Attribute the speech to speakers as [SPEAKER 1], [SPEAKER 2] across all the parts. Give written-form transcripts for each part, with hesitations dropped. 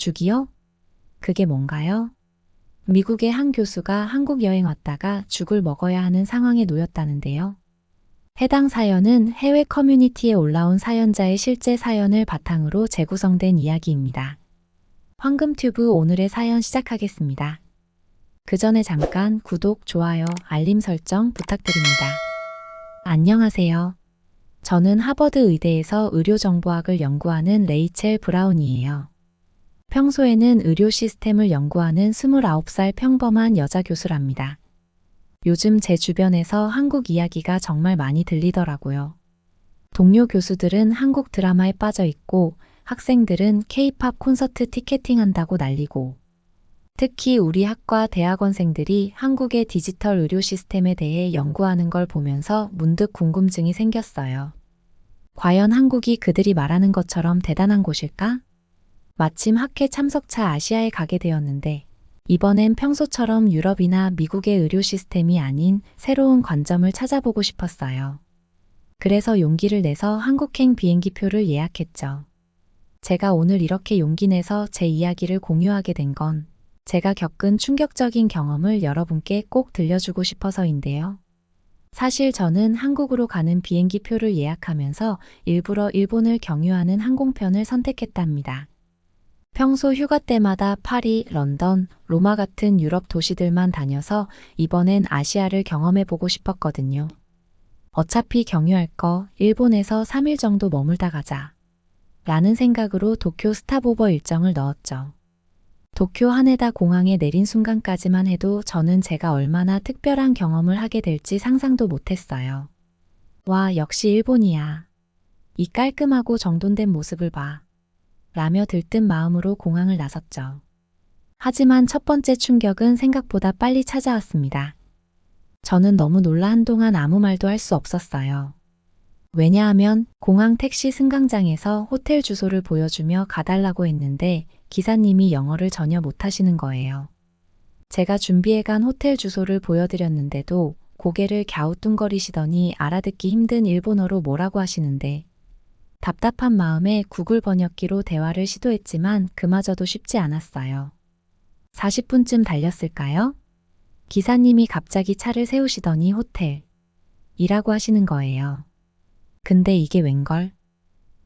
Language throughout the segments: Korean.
[SPEAKER 1] 죽이요? 그게 뭔가요? 미국의 한 교수가 한국 여행 왔다가 죽을 먹어야 하는 상황에 놓였다는데요. 해당 사연은 해외 커뮤니티에 올라온 사연자의 실제 사연을 바탕으로 재구성된 이야기입니다. 황금튜브 오늘의 사연 시작하겠습니다. 그 전에 잠깐 구독, 좋아요, 알림 설정 부탁드립니다. 안녕하세요. 저는 하버드 의대에서 의료정보학을 연구하는 레이첼 브라운이에요. 평소에는 의료 시스템을 연구하는 29살 평범한 여자 교수랍니다. 요즘 제 주변에서 한국 이야기가 정말 많이 들리더라고요. 동료 교수들은 한국 드라마에 빠져 있고 학생들은 K-팝 콘서트 티켓팅 한다고 난리고 특히 우리 학과 대학원생들이 한국의 디지털 의료 시스템에 대해 연구하는 걸 보면서 문득 궁금증이 생겼어요. 과연 한국이 그들이 말하는 것처럼 대단한 곳일까? 마침 학회 참석차 아시아에 가게 되었는데 이번엔 평소처럼 유럽이나 미국의 의료 시스템이 아닌 새로운 관점을 찾아보고 싶었어요. 그래서 용기를 내서 한국행 비행기표를 예약했죠. 제가 오늘 이렇게 용기 내서 제 이야기를 공유하게 된 건 제가 겪은 충격적인 경험을 여러분께 꼭 들려주고 싶어서인데요. 사실 저는 한국으로 가는 비행기표를 예약하면서 일부러 일본을 경유하는 항공편을 선택했답니다. 평소 휴가 때마다 파리, 런던, 로마 같은 유럽 도시들만 다녀서 이번엔 아시아를 경험해보고 싶었거든요. 어차피 경유할 거 일본에서 3일 정도 머물다 가자. 라는 생각으로 도쿄 스탑오버 일정을 넣었죠. 도쿄 하네다 공항에 내린 순간까지만 해도 저는 제가 얼마나 특별한 경험을 하게 될지 상상도 못했어요. 와, 역시 일본이야. 이 깔끔하고 정돈된 모습을 봐. 라며 들뜬 마음으로 공항을 나섰죠. 하지만 첫 번째 충격은 생각보다 빨리 찾아왔습니다. 저는 너무 놀라 한동안 아무 말도 할 수 없었어요. 왜냐하면 공항 택시 승강장에서 호텔 주소를 보여주며 가달라고 했는데 기사님이 영어를 전혀 못하시는 거예요. 제가 준비해간 호텔 주소를 보여드렸는데도 고개를 갸우뚱거리시더니 알아듣기 힘든 일본어로 뭐라고 하시는데 답답한 마음에 구글 번역기로 대화를 시도했지만 그마저도 쉽지 않았어요. 40분쯤 달렸을까요? 기사님이 갑자기 차를 세우시더니 호텔이라고 하시는 거예요. 근데 이게 웬걸?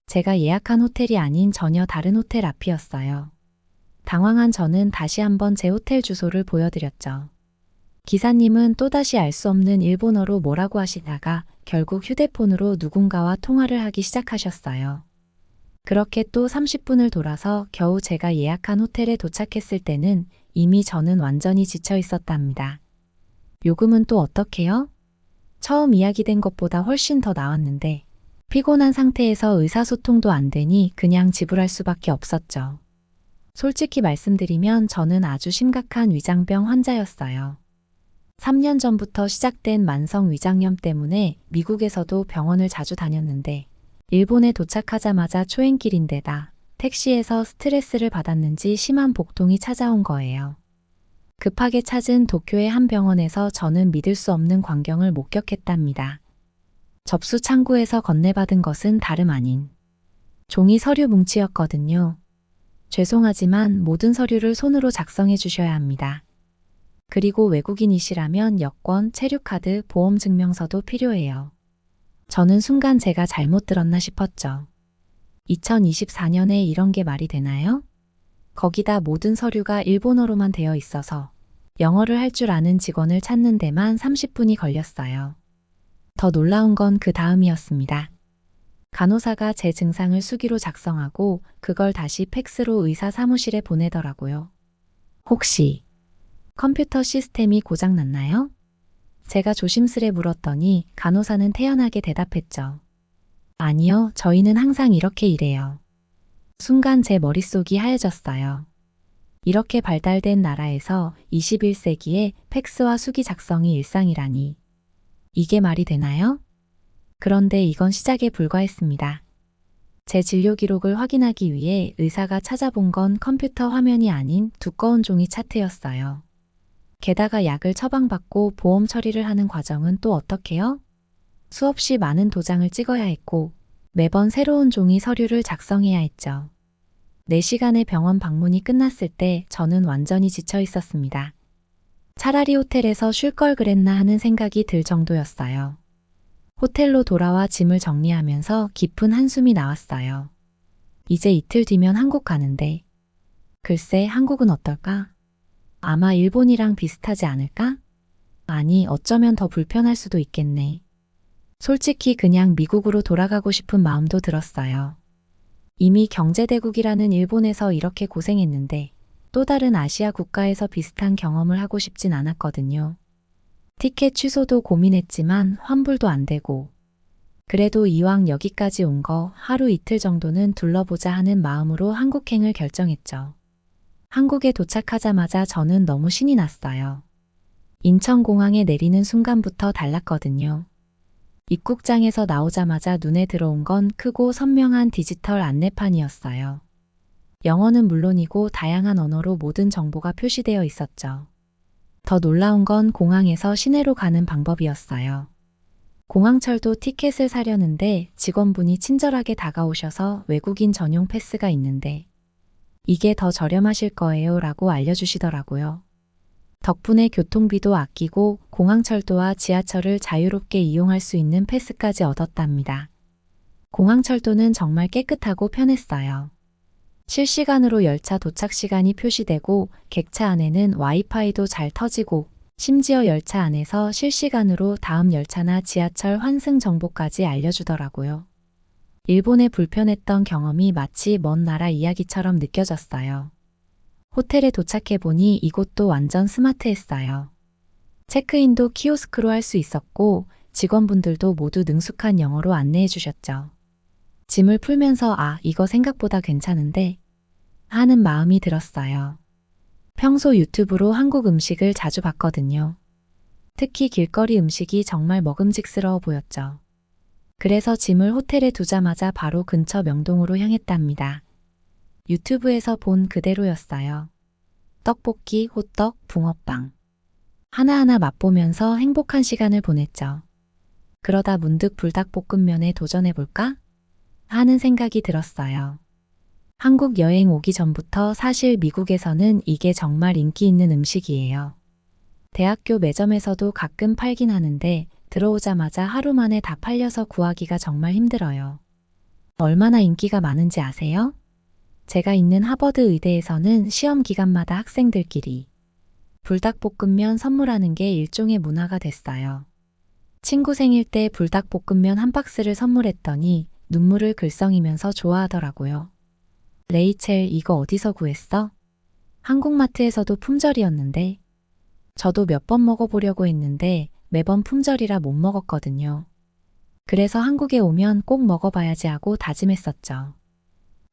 [SPEAKER 1] 제가 예약한 호텔이 아닌 전혀 다른 호텔 앞이었어요. 당황한 저는 다시 한번 제 호텔 주소를 보여드렸죠. 기사님은 또다시 알 수 없는 일본어로 뭐라고 하시다가 결국 휴대폰으로 누군가와 통화를 하기 시작하셨어요. 그렇게 또 30분을 돌아서 겨우 제가 예약한 호텔에 도착했을 때는 이미 저는 완전히 지쳐 있었답니다. 요금은 또 어떻게요? 처음 이야기된 것보다 훨씬 더 나왔는데 피곤한 상태에서 의사소통도 안 되니 그냥 지불할 수밖에 없었죠. 솔직히 말씀드리면 저는 아주 심각한 위장병 환자였어요. 3년 전부터 시작된 만성 위장염 때문에 미국에서도 병원을 자주 다녔는데 일본에 도착하자마자 초행길인데다 택시에서 스트레스를 받았는지 심한 복통이 찾아온 거예요. 급하게 찾은 도쿄의 한 병원에서 저는 믿을 수 없는 광경을 목격했답니다. 접수 창구에서 건네받은 것은 다름 아닌 종이 서류 뭉치였거든요. 죄송하지만 모든 서류를 손으로 작성해 주셔야 합니다. 그리고 외국인이시라면 여권, 체류카드, 보험증명서도 필요해요. 저는 순간 제가 잘못 들었나 싶었죠. 2024년에 이런 게 말이 되나요? 거기다 모든 서류가 일본어로만 되어 있어서 영어를 할 줄 아는 직원을 찾는 데만 30분이 걸렸어요. 더 놀라운 건 그 다음이었습니다. 간호사가 제 증상을 수기로 작성하고 그걸 다시 팩스로 의사 사무실에 보내더라고요. 혹시 컴퓨터 시스템이 고장났나요? 제가 조심스레 물었더니 간호사는 태연하게 대답했죠. 아니요, 저희는 항상 이렇게 일해요. 순간 제 머릿속이 하얘졌어요. 이렇게 발달된 나라에서 21세기에 팩스와 수기 작성이 일상이라니. 이게 말이 되나요? 그런데 이건 시작에 불과했습니다. 제 진료 기록을 확인하기 위해 의사가 찾아본 건 컴퓨터 화면이 아닌 두꺼운 종이 차트였어요. 게다가 약을 처방받고 보험 처리를 하는 과정은 또 어떻게요? 수없이 많은 도장을 찍어야 했고 매번 새로운 종이 서류를 작성해야 했죠. 4시간의 병원 방문이 끝났을 때 저는 완전히 지쳐 있었습니다. 차라리 호텔에서 쉴 걸 그랬나 하는 생각이 들 정도였어요. 호텔로 돌아와 짐을 정리하면서 깊은 한숨이 나왔어요. 이제 이틀 뒤면 한국 가는데. 글쎄, 한국은 어떨까? 아마 일본이랑 비슷하지 않을까? 아니, 어쩌면 더 불편할 수도 있겠네. 솔직히 그냥 미국으로 돌아가고 싶은 마음도 들었어요. 이미 경제대국이라는 일본에서 이렇게 고생했는데 또 다른 아시아 국가에서 비슷한 경험을 하고 싶진 않았거든요. 티켓 취소도 고민했지만 환불도 안 되고. 그래도 이왕 여기까지 온 거 하루 이틀 정도는 둘러보자 하는 마음으로 한국행을 결정했죠. 한국에 도착하자마자 저는 너무 신이 났어요. 인천공항에 내리는 순간부터 달랐거든요. 입국장에서 나오자마자 눈에 들어온 건 크고 선명한 디지털 안내판이었어요. 영어는 물론이고 다양한 언어로 모든 정보가 표시되어 있었죠. 더 놀라운 건 공항에서 시내로 가는 방법이었어요. 공항철도 티켓을 사려는데 직원분이 친절하게 다가오셔서 외국인 전용 패스가 있는데 이게 더 저렴하실 거예요 라고 알려주시더라고요. 덕분에 교통비도 아끼고 공항철도와 지하철을 자유롭게 이용할 수 있는 패스까지 얻었답니다. 공항철도는 정말 깨끗하고 편했어요. 실시간으로 열차 도착 시간이 표시되고 객차 안에는 와이파이도 잘 터지고 심지어 열차 안에서 실시간으로 다음 열차나 지하철 환승 정보까지 알려주더라고요. 일본의 불편했던 경험이 마치 먼 나라 이야기처럼 느껴졌어요. 호텔에 도착해보니 이곳도 완전 스마트했어요. 체크인도 키오스크로 할 수 있었고 직원분들도 모두 능숙한 영어로 안내해 주셨죠. 짐을 풀면서 이거 생각보다 괜찮은데 하는 마음이 들었어요. 평소 유튜브로 한국 음식을 자주 봤거든요. 특히 길거리 음식이 정말 먹음직스러워 보였죠. 그래서 짐을 호텔에 두자마자 바로 근처 명동으로 향했답니다. 유튜브에서 본 그대로였어요. 떡볶이, 호떡, 붕어빵. 하나하나 맛보면서 행복한 시간을 보냈죠. 그러다 문득 불닭볶음면에 도전해볼까? 하는 생각이 들었어요. 한국 여행 오기 전부터 사실 미국에서는 이게 정말 인기 있는 음식이에요. 대학교 매점에서도 가끔 팔긴 하는데 들어오자마자 하루 만에 다 팔려서 구하기가 정말 힘들어요. 얼마나 인기가 많은지 아세요? 제가 있는 하버드 의대에서는 시험 기간마다 학생들끼리 불닭볶음면 선물하는 게 일종의 문화가 됐어요. 친구 생일 때 불닭볶음면 한 박스를 선물했더니 눈물을 글썽이면서 좋아하더라고요. 레이첼, 이거 어디서 구했어? 한국마트에서도 품절이었는데. 저도 몇 번 먹어보려고 했는데 매번 품절이라 못 먹었거든요. 그래서 한국에 오면 꼭 먹어봐야지 하고 다짐했었죠.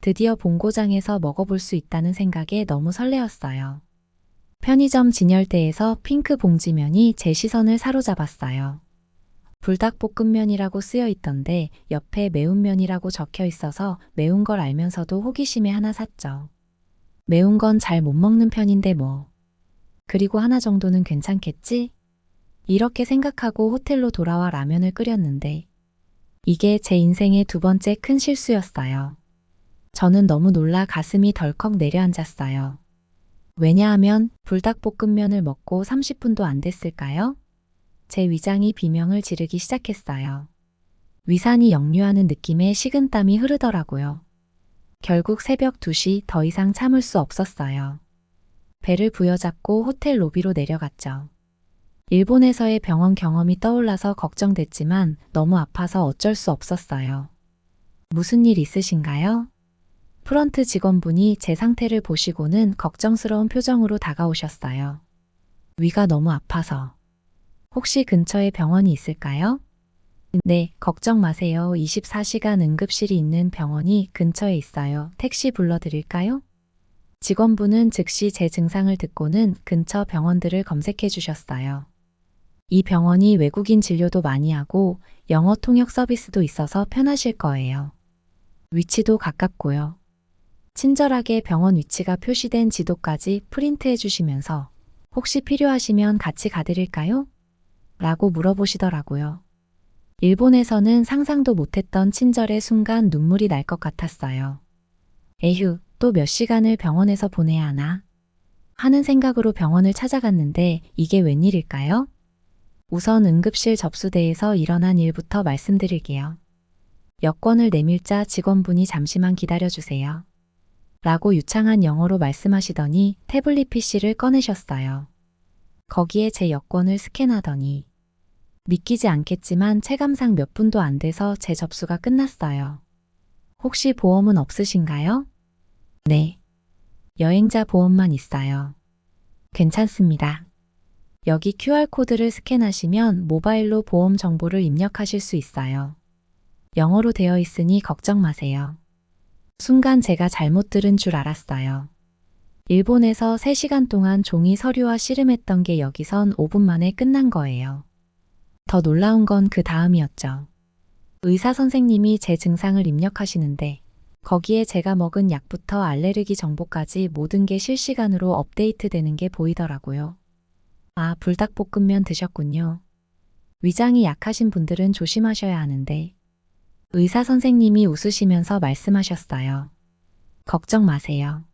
[SPEAKER 1] 드디어 본고장에서 먹어볼 수 있다는 생각에 너무 설레었어요. 편의점 진열대에서 핑크 봉지면이 제 시선을 사로잡았어요. 불닭볶음면이라고 쓰여 있던데 옆에 매운면이라고 적혀 있어서 매운 걸 알면서도 호기심에 하나 샀죠. 매운 건 잘 못 먹는 편인데 뭐. 그리고 하나 정도는 괜찮겠지? 이렇게 생각하고 호텔로 돌아와 라면을 끓였는데 이게 제 인생의 두 번째 큰 실수였어요. 저는 너무 놀라 가슴이 덜컥 내려앉았어요. 왜냐하면 불닭볶음면을 먹고 30분도 안 됐을까요? 제 위장이 비명을 지르기 시작했어요. 위산이 역류하는 느낌에 식은땀이 흐르더라고요. 결국 새벽 2시 더 이상 참을 수 없었어요. 배를 부여잡고 호텔 로비로 내려갔죠. 일본에서의 병원 경험이 떠올라서 걱정됐지만 너무 아파서 어쩔 수 없었어요. 무슨 일 있으신가요? 프런트 직원분이 제 상태를 보시고는 걱정스러운 표정으로 다가오셨어요. 위가 너무 아파서. 혹시 근처에 병원이 있을까요? 네, 걱정 마세요. 24시간 응급실이 있는 병원이 근처에 있어요. 택시 불러드릴까요? 직원분은 즉시 제 증상을 듣고는 근처 병원들을 검색해 주셨어요. 이 병원이 외국인 진료도 많이 하고 영어 통역 서비스도 있어서 편하실 거예요. 위치도 가깝고요. 친절하게 병원 위치가 표시된 지도까지 프린트해 주시면서 혹시 필요하시면 같이 가드릴까요? 라고 물어보시더라고요. 일본에서는 상상도 못했던 친절의 순간 눈물이 날 것 같았어요. 에휴, 또 몇 시간을 병원에서 보내야 하나 하는 생각으로 병원을 찾아갔는데 이게 웬일일까요? 우선 응급실 접수대에서 일어난 일부터 말씀드릴게요. 여권을 내밀자 직원분이 잠시만 기다려주세요. 라고 유창한 영어로 말씀하시더니 태블릿 PC를 꺼내셨어요. 거기에 제 여권을 스캔하더니 믿기지 않겠지만 체감상 몇 분도 안 돼서 제 접수가 끝났어요. 혹시 보험은 없으신가요? 네. 여행자 보험만 있어요. 괜찮습니다. 여기 QR코드를 스캔하시면 모바일로 보험 정보를 입력하실 수 있어요. 영어로 되어 있으니 걱정 마세요. 순간 제가 잘못 들은 줄 알았어요. 일본에서 3시간 동안 종이 서류와 씨름했던 게 여기선 5분 만에 끝난 거예요. 더 놀라운 건 그 다음이었죠. 의사 선생님이 제 증상을 입력하시는데 거기에 제가 먹은 약부터 알레르기 정보까지 모든 게 실시간으로 업데이트 되는 게 보이더라고요. 아, 불닭볶음면 드셨군요. 위장이 약하신 분들은 조심하셔야 하는데 의사 선생님이 웃으시면서 말씀하셨어요. 걱정 마세요.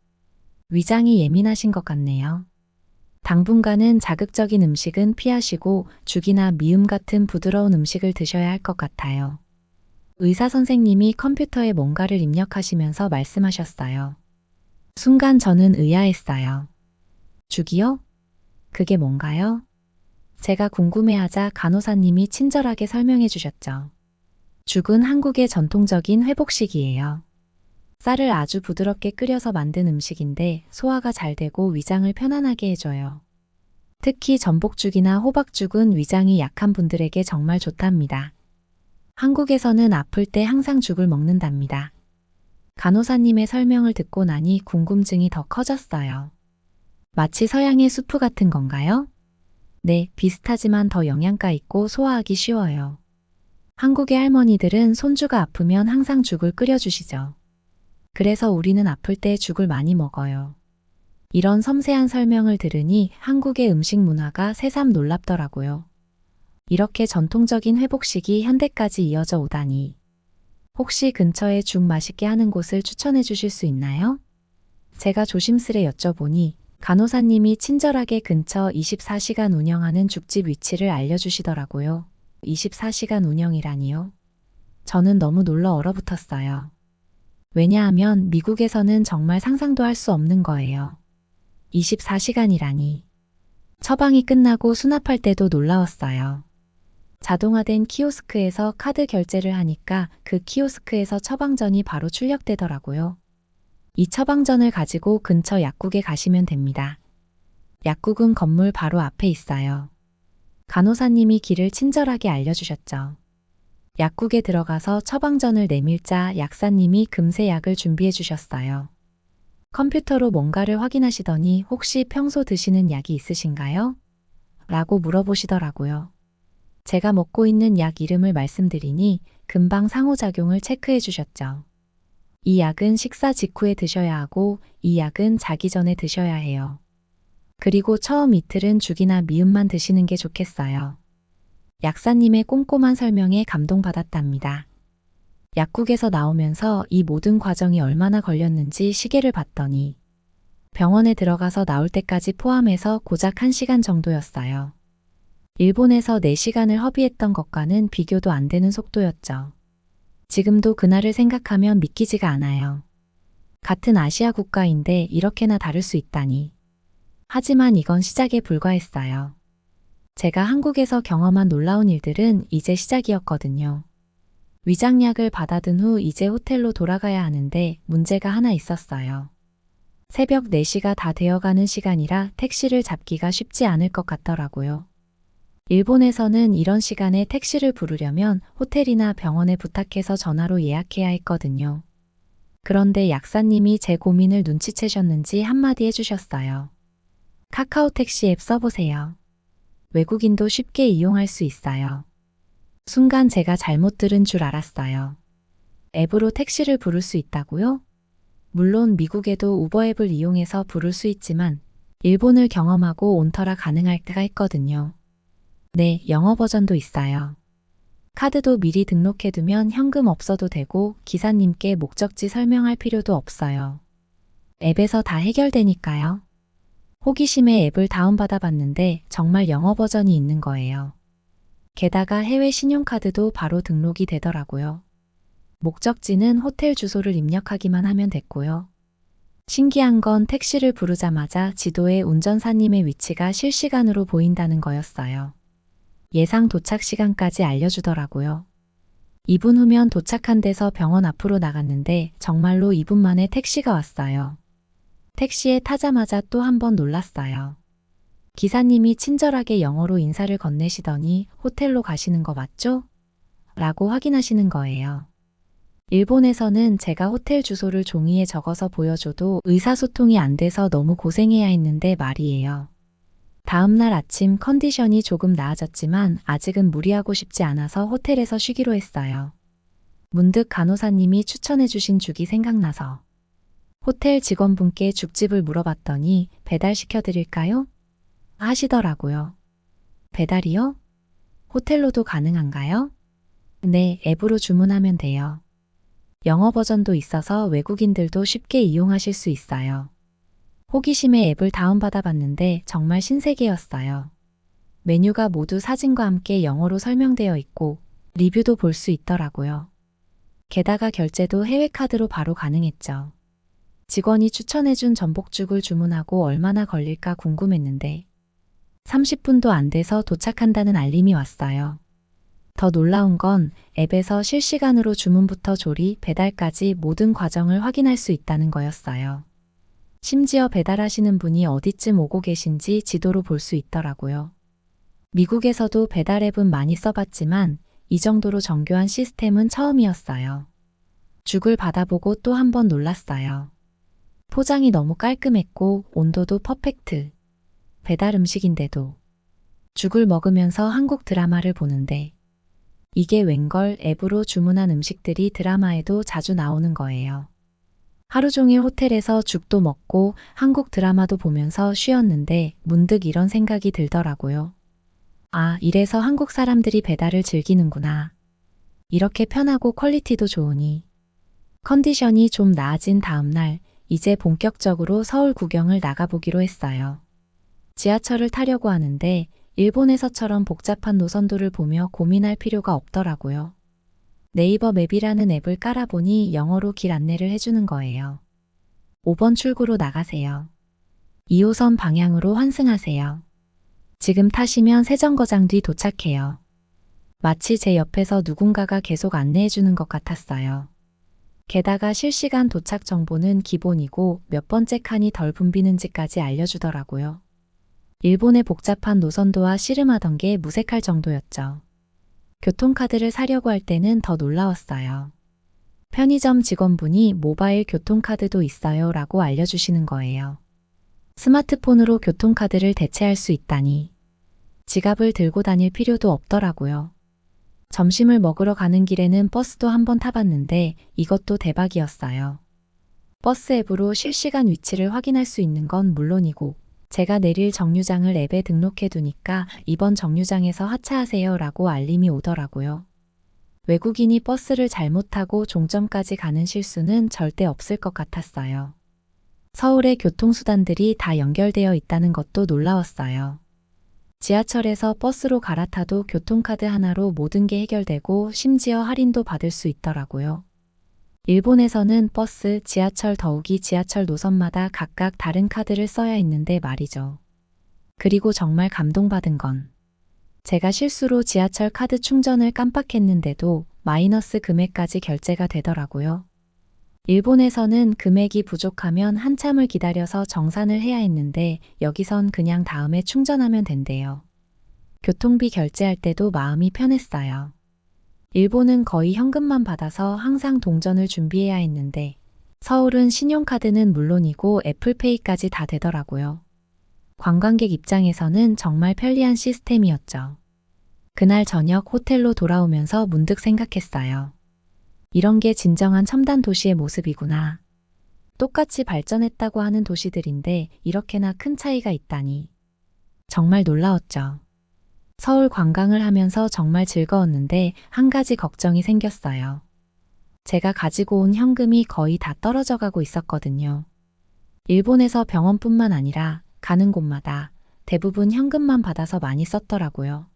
[SPEAKER 1] 위장이 예민하신 것 같네요. 당분간은 자극적인 음식은 피하시고 죽이나 미음 같은 부드러운 음식을 드셔야 할 것 같아요. 의사 선생님이 컴퓨터에 뭔가를 입력하시면서 말씀하셨어요. 순간 저는 의아했어요. 죽이요? 그게 뭔가요? 제가 궁금해하자 간호사님이 친절하게 설명해 주셨죠. 죽은 한국의 전통적인 회복식이에요. 쌀을 아주 부드럽게 끓여서 만든 음식인데 소화가 잘 되고 위장을 편안하게 해줘요. 특히 전복죽이나 호박죽은 위장이 약한 분들에게 정말 좋답니다. 한국에서는 아플 때 항상 죽을 먹는답니다. 간호사님의 설명을 듣고 나니 궁금증이 더 커졌어요. 마치 서양의 수프 같은 건가요? 네, 비슷하지만 더 영양가 있고 소화하기 쉬워요. 한국의 할머니들은 손주가 아프면 항상 죽을 끓여주시죠. 그래서 우리는 아플 때 죽을 많이 먹어요. 이런 섬세한 설명을 들으니 한국의 음식 문화가 새삼 놀랍더라고요. 이렇게 전통적인 회복식이 현대까지 이어져 오다니. 혹시 근처에 죽 맛있게 하는 곳을 추천해 주실 수 있나요? 제가 조심스레 여쭤보니 간호사님이 친절하게 근처 24시간 운영하는 죽집 위치를 알려주시더라고요. 24시간 운영이라니요? 저는 너무 놀라 얼어붙었어요. 왜냐하면 미국에서는 정말 상상도 할 수 없는 거예요. 24시간이라니. 처방이 끝나고 수납할 때도 놀라웠어요. 자동화된 키오스크에서 카드 결제를 하니까 그 키오스크에서 처방전이 바로 출력되더라고요. 이 처방전을 가지고 근처 약국에 가시면 됩니다. 약국은 건물 바로 앞에 있어요. 간호사님이 길을 친절하게 알려주셨죠. 약국에 들어가서 처방전을 내밀자 약사님이 금세 약을 준비해 주셨어요. 컴퓨터로 뭔가를 확인하시더니 혹시 평소 드시는 약이 있으신가요? 라고 물어보시더라고요. 제가 먹고 있는 약 이름을 말씀드리니 금방 상호작용을 체크해 주셨죠. 이 약은 식사 직후에 드셔야 하고 이 약은 자기 전에 드셔야 해요. 그리고 처음 이틀은 죽이나 미음만 드시는 게 좋겠어요. 약사님의 꼼꼼한 설명에 감동받았답니다. 약국에서 나오면서 이 모든 과정이 얼마나 걸렸는지 시계를 봤더니 병원에 들어가서 나올 때까지 포함해서 고작 1시간 정도였어요. 일본에서 4시간을 허비했던 것과는 비교도 안 되는 속도였죠. 지금도 그날을 생각하면 믿기지가 않아요. 같은 아시아 국가인데 이렇게나 다를 수 있다니. 하지만 이건 시작에 불과했어요. 제가 한국에서 경험한 놀라운 일들은 이제 시작이었거든요. 위장약을 받아든 후 이제 호텔로 돌아가야 하는데 문제가 하나 있었어요. 새벽 4시가 다 되어가는 시간이라 택시를 잡기가 쉽지 않을 것 같더라고요. 일본에서는 이런 시간에 택시를 부르려면 호텔이나 병원에 부탁해서 전화로 예약해야 했거든요. 그런데 약사님이 제 고민을 눈치채셨는지 한마디 해주셨어요. 카카오 택시 앱 써보세요. 외국인도 쉽게 이용할 수 있어요. 순간 제가 잘못 들은 줄 알았어요. 앱으로 택시를 부를 수 있다고요? 물론 미국에도 우버 앱을 이용해서 부를 수 있지만 일본을 경험하고 온 터라 가능할 때가 있거든요. 네, 영어 버전도 있어요. 카드도 미리 등록해두면 현금 없어도 되고 기사님께 목적지 설명할 필요도 없어요. 앱에서 다 해결되니까요. 호기심에 앱을 다운받아 봤는데 정말 영어 버전이 있는 거예요. 게다가 해외 신용카드도 바로 등록이 되더라고요. 목적지는 호텔 주소를 입력하기만 하면 됐고요. 신기한 건 택시를 부르자마자 지도에 운전사님의 위치가 실시간으로 보인다는 거였어요. 예상 도착 시간까지 알려주더라고요. 2분 후면 도착한 데서 병원 앞으로 나갔는데 정말로 2분 만에 택시가 왔어요. 택시에 타자마자 또 한 번 놀랐어요. 기사님이 친절하게 영어로 인사를 건네시더니 호텔로 가시는 거 맞죠? 라고 확인하시는 거예요. 일본에서는 제가 호텔 주소를 종이에 적어서 보여줘도 의사소통이 안 돼서 너무 고생해야 했는데 말이에요. 다음날 아침 컨디션이 조금 나아졌지만 아직은 무리하고 싶지 않아서 호텔에서 쉬기로 했어요. 문득 간호사님이 추천해주신 죽이 생각나서 호텔 직원분께 죽집을 물어봤더니 배달시켜드릴까요? 하시더라고요. 배달이요? 호텔로도 가능한가요? 네, 앱으로 주문하면 돼요. 영어 버전도 있어서 외국인들도 쉽게 이용하실 수 있어요. 호기심에 앱을 다운받아 봤는데 정말 신세계였어요. 메뉴가 모두 사진과 함께 영어로 설명되어 있고 리뷰도 볼 수 있더라고요. 게다가 결제도 해외 카드로 바로 가능했죠. 직원이 추천해준 전복죽을 주문하고 얼마나 걸릴까 궁금했는데 30분도 안 돼서 도착한다는 알림이 왔어요. 더 놀라운 건 앱에서 실시간으로 주문부터 조리, 배달까지 모든 과정을 확인할 수 있다는 거였어요. 심지어 배달하시는 분이 어디쯤 오고 계신지 지도로 볼 수 있더라고요. 미국에서도 배달 앱은 많이 써봤지만 이 정도로 정교한 시스템은 처음이었어요. 죽을 받아보고 또 한 번 놀랐어요. 포장이 너무 깔끔했고 온도도 퍼펙트. 배달 음식인데도 죽을 먹으면서 한국 드라마를 보는데 이게 웬걸 앱으로 주문한 음식들이 드라마에도 자주 나오는 거예요. 하루 종일 호텔에서 죽도 먹고 한국 드라마도 보면서 쉬었는데 문득 이런 생각이 들더라고요. 아, 이래서 한국 사람들이 배달을 즐기는구나. 이렇게 편하고 퀄리티도 좋으니. 컨디션이 좀 나아진 다음 날 이제 본격적으로 서울 구경을 나가보기로 했어요. 지하철을 타려고 하는데 일본에서처럼 복잡한 노선도를 보며 고민할 필요가 없더라고요. 네이버 맵이라는 앱을 깔아보니 영어로 길 안내를 해주는 거예요. 5번 출구로 나가세요. 2호선 방향으로 환승하세요. 지금 타시면 세정거장 뒤 도착해요. 마치 제 옆에서 누군가가 계속 안내해주는 것 같았어요. 게다가 실시간 도착 정보는 기본이고 몇 번째 칸이 덜 붐비는지까지 알려주더라고요. 일본의 복잡한 노선도와 씨름하던 게 무색할 정도였죠. 교통카드를 사려고 할 때는 더 놀라웠어요. 편의점 직원분이 모바일 교통카드도 있어요 라고 알려주시는 거예요. 스마트폰으로 교통카드를 대체할 수 있다니. 지갑을 들고 다닐 필요도 없더라고요. 점심을 먹으러 가는 길에는 버스도 한번 타봤는데 이것도 대박이었어요. 버스 앱으로 실시간 위치를 확인할 수 있는 건 물론이고 제가 내릴 정류장을 앱에 등록해 두니까 이번 정류장에서 하차하세요 라고 알림이 오더라고요. 외국인이 버스를 잘못 타고 종점까지 가는 실수는 절대 없을 것 같았어요. 서울의 교통수단들이 다 연결되어 있다는 것도 놀라웠어요. 지하철에서 버스로 갈아타도 교통카드 하나로 모든 게 해결되고 심지어 할인도 받을 수 있더라고요. 일본에서는 버스, 지하철 더욱이 지하철 노선마다 각각 다른 카드를 써야 했는데 말이죠. 그리고 정말 감동받은 건 제가 실수로 지하철 카드 충전을 깜빡했는데도 마이너스 금액까지 결제가 되더라고요. 일본에서는 금액이 부족하면 한참을 기다려서 정산을 해야 했는데 여기선 그냥 다음에 충전하면 된대요. 교통비 결제할 때도 마음이 편했어요. 일본은 거의 현금만 받아서 항상 동전을 준비해야 했는데 서울은 신용카드는 물론이고 애플페이까지 다 되더라고요. 관광객 입장에서는 정말 편리한 시스템이었죠. 그날 저녁 호텔로 돌아오면서 문득 생각했어요. 이런 게 진정한 첨단 도시의 모습이구나. 똑같이 발전했다고 하는 도시들인데 이렇게나 큰 차이가 있다니. 정말 놀라웠죠. 서울 관광을 하면서 정말 즐거웠는데 한 가지 걱정이 생겼어요. 제가 가지고 온 현금이 거의 다 떨어져 가고 있었거든요. 일본에서 병원뿐만 아니라 가는 곳마다 대부분 현금만 받아서 많이 썼더라고요.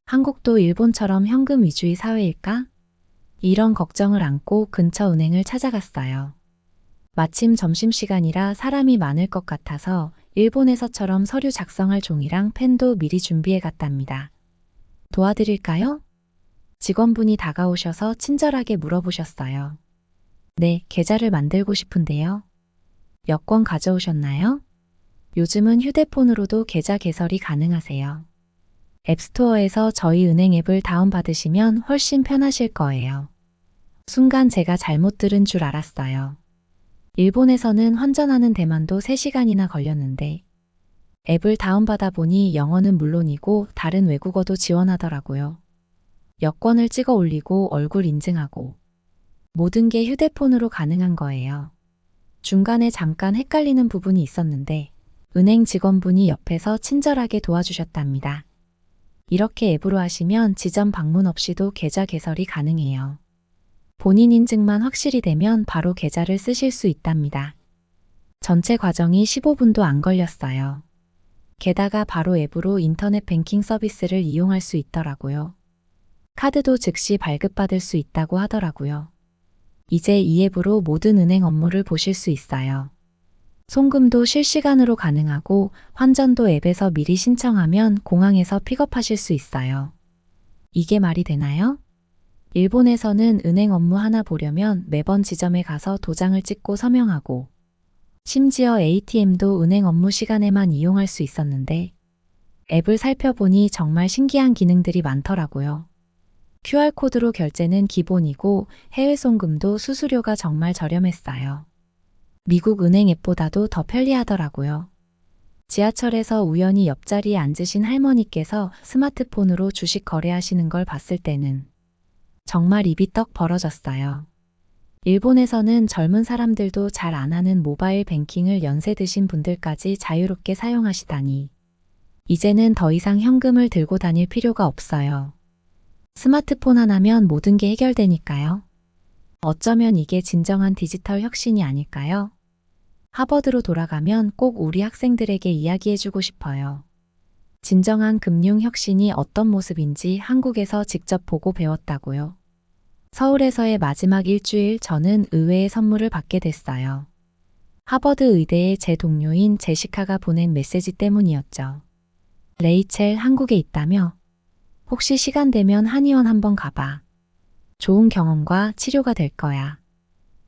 [SPEAKER 1] 한국도 일본처럼 현금 위주의 사회일까? 이런 걱정을 안고 근처 은행을 찾아갔어요. 마침 점심시간이라 사람이 많을 것 같아서 일본에서처럼 서류 작성할 종이랑 펜도 미리 준비해 갔답니다. 도와드릴까요? 직원분이 다가오셔서 친절하게 물어보셨어요. 네, 계좌를 만들고 싶은데요. 여권 가져오셨나요? 요즘은 휴대폰으로도 계좌 개설이 가능하세요. 앱스토어에서 저희 은행 앱을 다운받으시면 훨씬 편하실 거예요. 순간 제가 잘못 들은 줄 알았어요. 일본에서는 환전하는 데만도 3시간이나 걸렸는데 앱을 다운받아 보니 영어는 물론이고 다른 외국어도 지원하더라고요. 여권을 찍어 올리고 얼굴 인증하고 모든 게 휴대폰으로 가능한 거예요. 중간에 잠깐 헷갈리는 부분이 있었는데 은행 직원분이 옆에서 친절하게 도와주셨답니다. 이렇게 앱으로 하시면 지점 방문 없이도 계좌 개설이 가능해요. 본인 인증만 확실히 되면 바로 계좌를 쓰실 수 있답니다. 전체 과정이 15분도 안 걸렸어요. 게다가 바로 앱으로 인터넷 뱅킹 서비스를 이용할 수 있더라고요. 카드도 즉시 발급받을 수 있다고 하더라고요. 이제 이 앱으로 모든 은행 업무를 보실 수 있어요. 송금도 실시간으로 가능하고 환전도 앱에서 미리 신청하면 공항에서 픽업하실 수 있어요. 이게 말이 되나요? 일본에서는 은행 업무 하나 보려면 매번 지점에 가서 도장을 찍고 서명하고 심지어 ATM도 은행 업무 시간에만 이용할 수 있었는데 앱을 살펴보니 정말 신기한 기능들이 많더라고요. QR코드로 결제는 기본이고 해외 송금도 수수료가 정말 저렴했어요. 미국 은행 앱보다도 더 편리하더라고요. 지하철에서 우연히 옆자리에 앉으신 할머니께서 스마트폰으로 주식 거래하시는 걸 봤을 때는 정말 입이 떡 벌어졌어요. 일본에서는 젊은 사람들도 잘 안 하는 모바일 뱅킹을 연세 드신 분들까지 자유롭게 사용하시다니 이제는 더 이상 현금을 들고 다닐 필요가 없어요. 스마트폰 하나면 모든 게 해결되니까요. 어쩌면 이게 진정한 디지털 혁신이 아닐까요? 하버드로 돌아가면 꼭 우리 학생들에게 이야기해주고 싶어요. 진정한 금융 혁신이 어떤 모습인지 한국에서 직접 보고 배웠다고요. 서울에서의 마지막 일주일 저는 의외의 선물을 받게 됐어요. 하버드 의대의 제 동료인 제시카가 보낸 메시지 때문이었죠. 레이첼 한국에 있다며? 혹시 시간 되면 한의원 한번 가봐. 좋은 경험과 치료가 될 거야.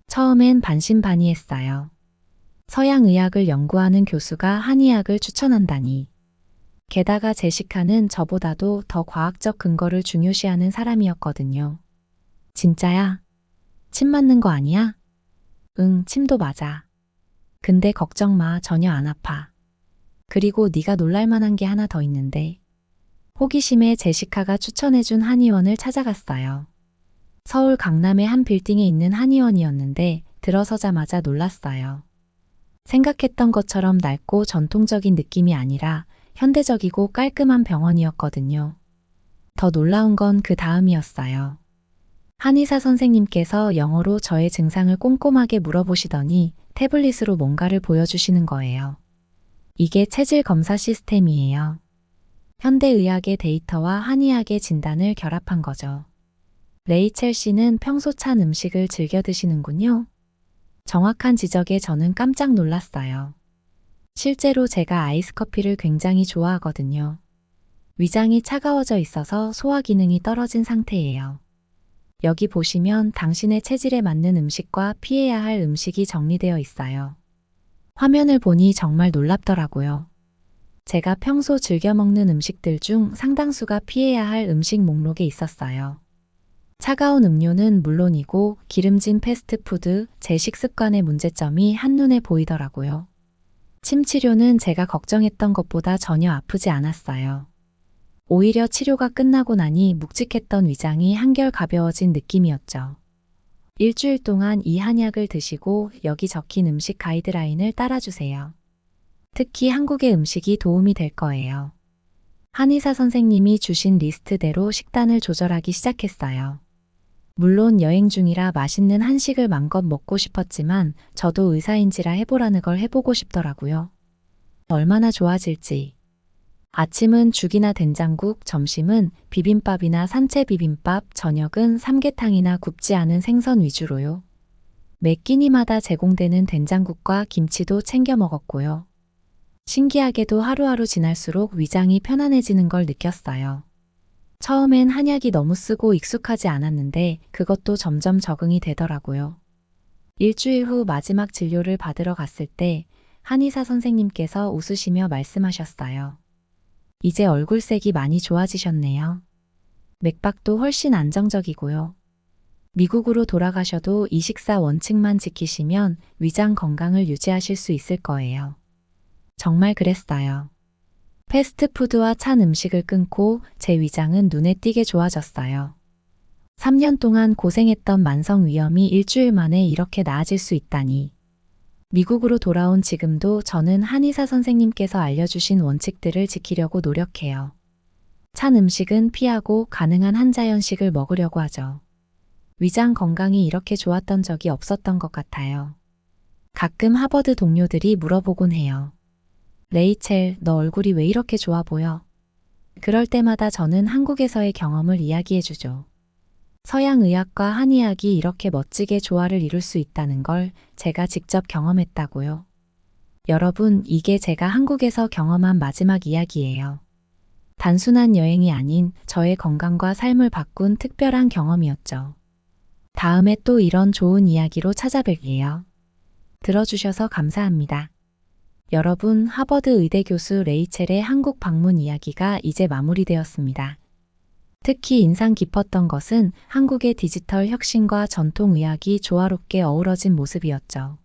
[SPEAKER 1] 처음엔 반신반의했어요. 서양의학을 연구하는 교수가 한의학을 추천한다니. 게다가 제시카는 저보다도 더 과학적 근거를 중요시하는 사람이었거든요. 진짜야? 침 맞는 거 아니야? 응, 침도 맞아. 근데 걱정 마, 전혀 안 아파. 그리고 네가 놀랄 만한 게 하나 더 있는데. 호기심에 제시카가 추천해준 한의원을 찾아갔어요. 서울 강남의 한 빌딩에 있는 한의원이었는데 들어서자마자 놀랐어요. 생각했던 것처럼 낡고 전통적인 느낌이 아니라 현대적이고 깔끔한 병원이었거든요. 더 놀라운 건 그 다음이었어요. 한의사 선생님께서 영어로 저의 증상을 꼼꼼하게 물어보시더니 태블릿으로 뭔가를 보여주시는 거예요. 이게 체질 검사 시스템이에요. 현대의학의 데이터와 한의학의 진단을 결합한 거죠. 레이첼 씨는 평소 찬 음식을 즐겨 드시는군요. 정확한 지적에 저는 깜짝 놀랐어요. 실제로 제가 아이스 커피를 굉장히 좋아하거든요. 위장이 차가워져 있어서 소화 기능이 떨어진 상태예요. 여기 보시면 당신의 체질에 맞는 음식과 피해야 할 음식이 정리되어 있어요. 화면을 보니 정말 놀랍더라고요. 제가 평소 즐겨 먹는 음식들 중 상당수가 피해야 할 음식 목록에 있었어요. 차가운 음료는 물론이고 기름진 패스트푸드, 제 식습관의 문제점이 한눈에 보이더라고요. 침 치료는 제가 걱정했던 것보다 전혀 아프지 않았어요. 오히려 치료가 끝나고 나니 묵직했던 위장이 한결 가벼워진 느낌이었죠. 일주일 동안 이 한약을 드시고 여기 적힌 음식 가이드라인을 따라주세요. 특히 한국의 음식이 도움이 될 거예요. 한의사 선생님이 주신 리스트대로 식단을 조절하기 시작했어요. 물론 여행 중이라 맛있는 한식을 맘껏 먹고 싶었지만 저도 의사인지라 해보라는 걸 해보고 싶더라고요. 얼마나 좋아질지. 아침은 죽이나 된장국, 점심은 비빔밥이나 산채 비빔밥, 저녁은 삼계탕이나 굽지 않은 생선 위주로요. 매 끼니마다 제공되는 된장국과 김치도 챙겨 먹었고요. 신기하게도 하루하루 지날수록 위장이 편안해지는 걸 느꼈어요. 처음엔 한약이 너무 쓰고 익숙하지 않았는데 그것도 점점 적응이 되더라고요. 일주일 후 마지막 진료를 받으러 갔을 때 한의사 선생님께서 웃으시며 말씀하셨어요. 이제 얼굴색이 많이 좋아지셨네요. 맥박도 훨씬 안정적이고요. 미국으로 돌아가셔도 이 식사 원칙만 지키시면 위장 건강을 유지하실 수 있을 거예요. 정말 그랬어요. 패스트푸드와 찬 음식을 끊고 제 위장은 눈에 띄게 좋아졌어요. 3년 동안 고생했던 만성 위염이 일주일 만에 이렇게 나아질 수 있다니. 미국으로 돌아온 지금도 저는 한의사 선생님께서 알려주신 원칙들을 지키려고 노력해요. 찬 음식은 피하고 가능한 한자연식을 먹으려고 하죠. 위장 건강이 이렇게 좋았던 적이 없었던 것 같아요. 가끔 하버드 동료들이 물어보곤 해요. 레이첼, 너 얼굴이 왜 이렇게 좋아 보여? 그럴 때마다 저는 한국에서의 경험을 이야기해주죠. 서양의학과 한의학이 이렇게 멋지게 조화를 이룰 수 있다는 걸 제가 직접 경험했다고요. 여러분, 이게 제가 한국에서 경험한 마지막 이야기예요. 단순한 여행이 아닌 저의 건강과 삶을 바꾼 특별한 경험이었죠. 다음에 또 이런 좋은 이야기로 찾아뵐게요. 들어주셔서 감사합니다. 여러분, 하버드 의대 교수 레이첼의 한국 방문 이야기가 이제 마무리되었습니다. 특히 인상 깊었던 것은 한국의 디지털 혁신과 전통 의학이 조화롭게 어우러진 모습이었죠.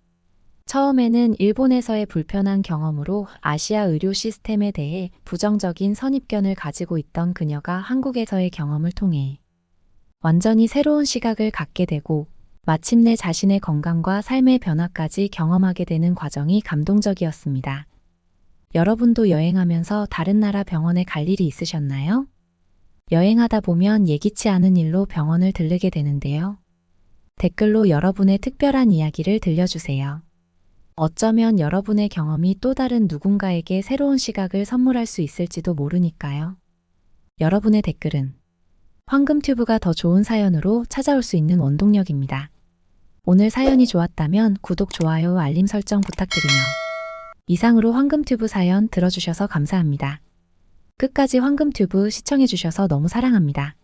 [SPEAKER 1] 처음에는 일본에서의 불편한 경험으로 아시아 의료 시스템에 대해 부정적인 선입견을 가지고 있던 그녀가 한국에서의 경험을 통해 완전히 새로운 시각을 갖게 되고 마침내 자신의 건강과 삶의 변화까지 경험하게 되는 과정이 감동적이었습니다. 여러분도 여행하면서 다른 나라 병원에 갈 일이 있으셨나요? 여행하다 보면 예기치 않은 일로 병원을 들르게 되는데요. 댓글로 여러분의 특별한 이야기를 들려주세요. 어쩌면 여러분의 경험이 또 다른 누군가에게 새로운 시각을 선물할 수 있을지도 모르니까요. 여러분의 댓글은 황금튜브가 더 좋은 사연으로 찾아올 수 있는 원동력입니다. 오늘 사연이 좋았다면 구독, 좋아요, 알림 설정 부탁드리며 이상으로 황금튜브 사연 들어주셔서 감사합니다. 끝까지 황금튜브 시청해주셔서 너무 사랑합니다.